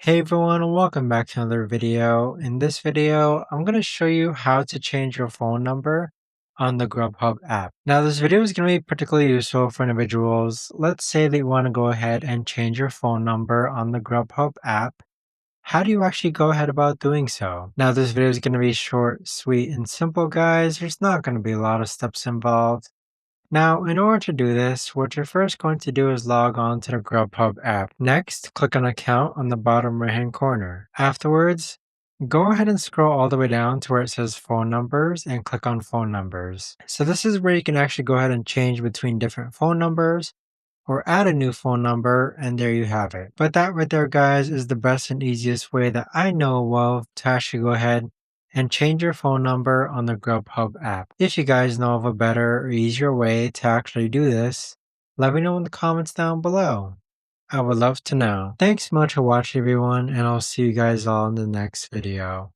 Hey everyone, and welcome back to another video. In this video, I'm going to show you how to change your phone number on the Grubhub app. Now, this video is going to be particularly useful for individuals. Let's say that you want to go ahead and change your phone number on the Grubhub app. How do you actually go ahead about doing so? Now, this video is going to be short, sweet, and simple, guys. There's not going to be a lot of steps involved. Now, in order to do this, what you're first going to do is log on to the Grubhub app. Next, click on Account on the bottom right-hand corner. Afterwards, go ahead and scroll all the way down to where it says Phone Numbers and click on Phone Numbers. So this is where you can actually go ahead and change between different phone numbers or add a new phone number, and there you have it. But that right there, guys, is the best and easiest way that I know of to actually go ahead and change your phone number on the Grubhub app. If you guys know of a better or easier way to actually do this, let me know in the comments down below. I would love to know. Thanks so much for watching, everyone, and I'll see you guys all in the next video.